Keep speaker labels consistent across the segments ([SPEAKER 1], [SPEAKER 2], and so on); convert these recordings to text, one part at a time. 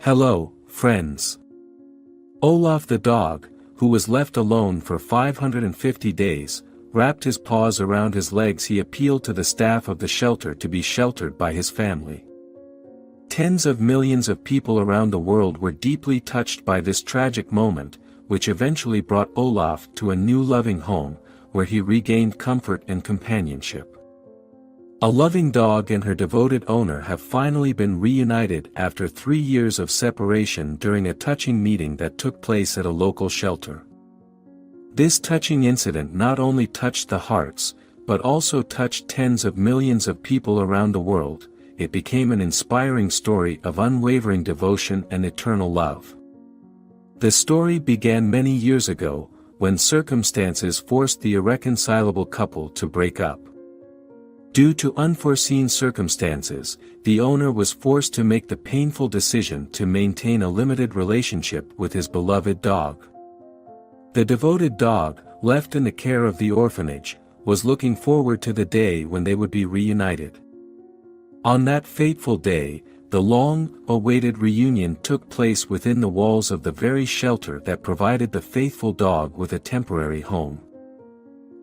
[SPEAKER 1] Hello, friends. Olaf the dog, who was left alone for 550 days, wrapped his paws around his legs. He appealed to the staff of the shelter to be sheltered by his family. Tens of millions of people around the world were deeply touched by this tragic moment, which eventually brought Olaf to a new loving home, where he regained comfort and companionship. A loving dog and her devoted owner have finally been reunited after 3 years of separation during a touching meeting that took place at a local shelter. This touching incident not only touched the hearts, but also touched tens of millions of people around the world. It became an inspiring story of unwavering devotion and eternal love. The story began many years ago, when circumstances forced the irreconcilable couple to break up. Due to unforeseen circumstances, the owner was forced to make the painful decision to maintain a limited relationship with his beloved dog. The devoted dog, left in the care of the orphanage, was looking forward to the day when they would be reunited. On that fateful day, the long-awaited reunion took place within the walls of the very shelter that provided the faithful dog with a temporary home.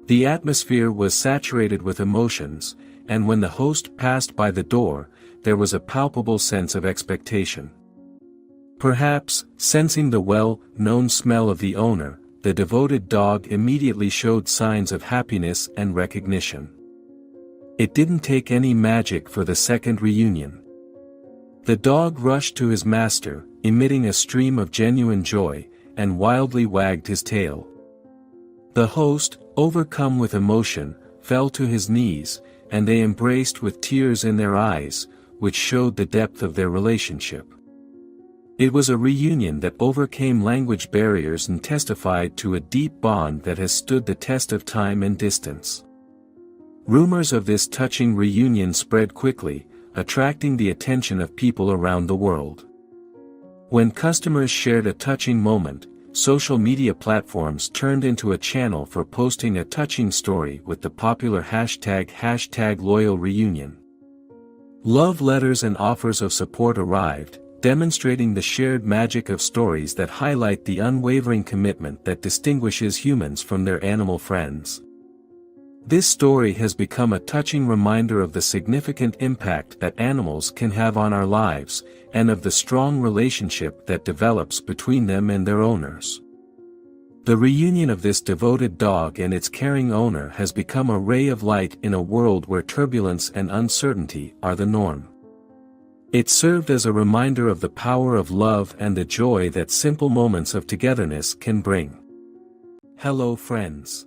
[SPEAKER 1] The atmosphere was saturated with emotions, and when the host passed by the door, there was a palpable sense of expectation. Perhaps, sensing the well-known smell of the owner, the devoted dog immediately showed signs of happiness and recognition. It didn't take any magic for the second reunion. The dog rushed to his master, emitting a stream of genuine joy, and wildly wagged his tail. The host, overcome with emotion, fell to his knees, and they embraced with tears in their eyes, which showed the depth of their relationship. It was a reunion that overcame language barriers and testified to a deep bond that has stood the test of time and distance. Rumors of this touching reunion spread quickly, attracting the attention of people around the world. When customers shared a touching moment, social media platforms turned into a channel for posting a touching story with the popular hashtag #LoyalReunion. Love letters and offers of support arrived, demonstrating the shared magic of stories that highlight the unwavering commitment that distinguishes humans from their animal friends. This story has become a touching reminder of the significant impact that animals can have on our lives, and of the strong relationship that develops between them and their owners. The reunion of this devoted dog and its caring owner has become a ray of light in a world where turbulence and uncertainty are the norm. It served as a reminder of the power of love and the joy that simple moments of togetherness can bring. Hello, friends.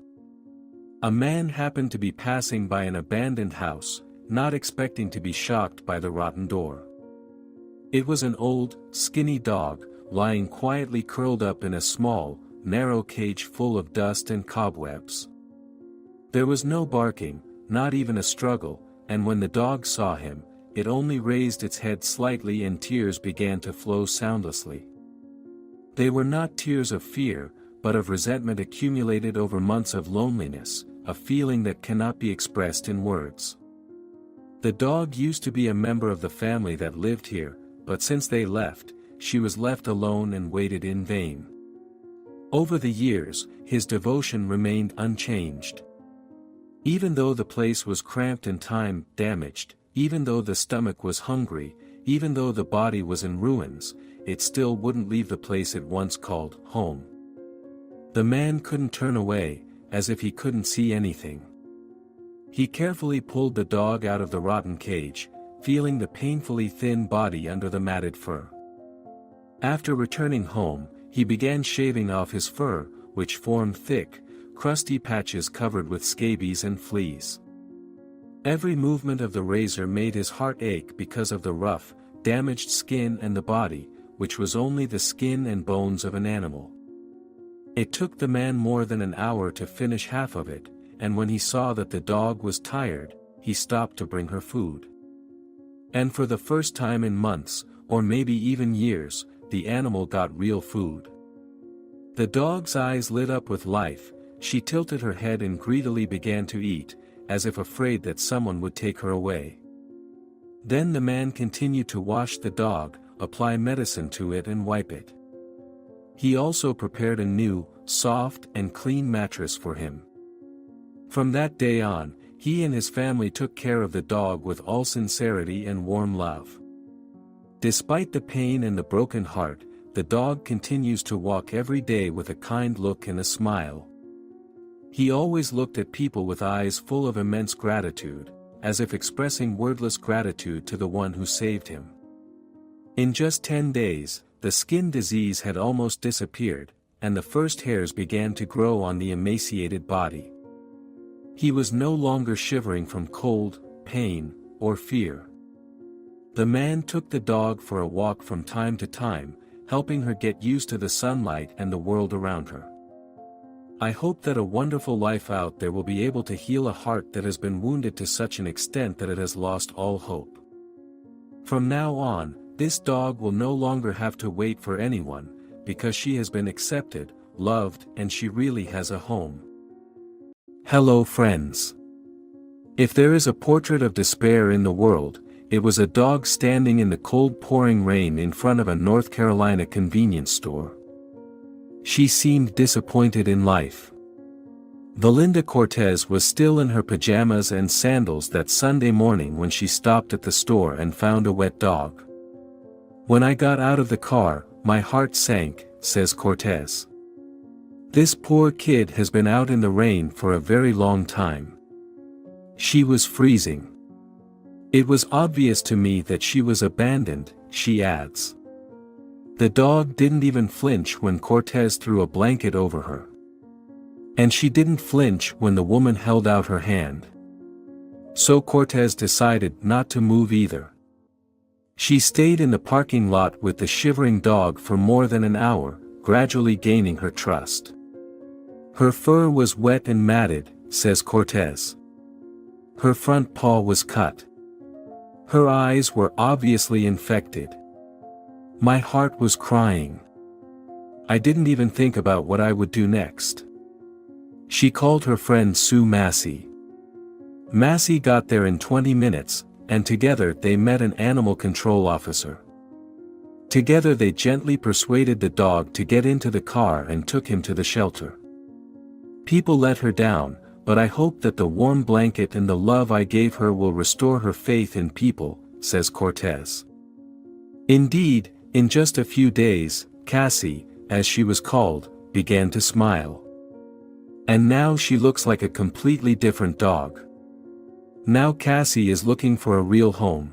[SPEAKER 1] A man happened to be passing by an abandoned house, not expecting to be shocked by the rotten door. It was an old, skinny dog, lying quietly curled up in a small, narrow cage full of dust and cobwebs. There was no barking, not even a struggle, and when the dog saw him, it only raised its head slightly and tears began to flow soundlessly. They were not tears of fear, but of resentment accumulated over months of loneliness, a feeling that cannot be expressed in words. The dog used to be a member of the family that lived here, but since they left, she was left alone and waited in vain. Over the years, his devotion remained unchanged. Even though the place was cramped and time-damaged, even though the stomach was hungry, even though the body was in ruins, it still wouldn't leave the place it once called home. The man couldn't turn away, as if he couldn't see anything. He carefully pulled the dog out of the rotten cage, feeling the painfully thin body under the matted fur. After returning home, he began shaving off his fur, which formed thick, crusty patches covered with scabies and fleas. Every movement of the razor made his heart ache because of the rough, damaged skin and the body, which was only the skin and bones of an animal. It took the man more than an hour to finish half of it, and when he saw that the dog was tired, he stopped to bring her food. And for the first time in months, or maybe even years, the animal got real food. The dog's eyes lit up with life, she tilted her head and greedily began to eat, as if afraid that someone would take her away. Then the man continued to wash the dog, apply medicine to it and wipe it. He also prepared a new, soft and clean mattress for him. From that day on, he and his family took care of the dog with all sincerity and warm love. Despite the pain and the broken heart, the dog continues to walk every day with a kind look and a smile. He always looked at people with eyes full of immense gratitude, as if expressing wordless gratitude to the one who saved him. In just 10 days, the skin disease had almost disappeared, and the first hairs began to grow on the emaciated body. He was no longer shivering from cold, pain, or fear. The man took the dog for a walk from time to time, helping her get used to the sunlight and the world around her. I hope that a wonderful life out there will be able to heal a heart that has been wounded to such an extent that it has lost all hope. From now on, this dog will no longer have to wait for anyone, because she has been accepted, loved, and she really has a home. Hello friends. If there is a portrait of despair in the world, it was a dog standing in the cold pouring rain in front of a North Carolina convenience store. She seemed disappointed in life. Valinda Cortez was still in her pajamas and sandals that Sunday morning when she stopped at the store and found a wet dog. "When I got out of the car, my heart sank," says Cortez. "This poor kid has been out in the rain for a very long time. She was freezing. It was obvious to me that she was abandoned," she adds. The dog didn't even flinch when Cortez threw a blanket over her. And she didn't flinch when the woman held out her hand. So Cortez decided not to move either. She stayed in the parking lot with the shivering dog for more than an hour, gradually gaining her trust. "Her fur was wet and matted," says Cortez. "Her front paw was cut. Her eyes were obviously infected. My heart was crying. I didn't even think about what I would do next." She called her friend Sue Massey. Massey got there in 20 minutes, and together they met an animal control officer. Together they gently persuaded the dog to get into the car and took him to the shelter. "People let her down, but I hope that the warm blanket and the love I gave her will restore her faith in people," says Cortez. Indeed, in just a few days, Cassie, as she was called, began to smile. And now she looks like a completely different dog. Now Cassie is looking for a real home.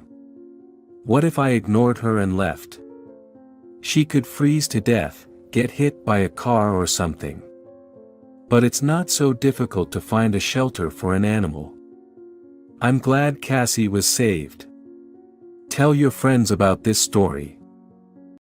[SPEAKER 1] What if I ignored her and left? She could freeze to death, get hit by a car or something. But it's not so difficult to find a shelter for an animal. I'm glad Cassie was saved. Tell your friends about this story.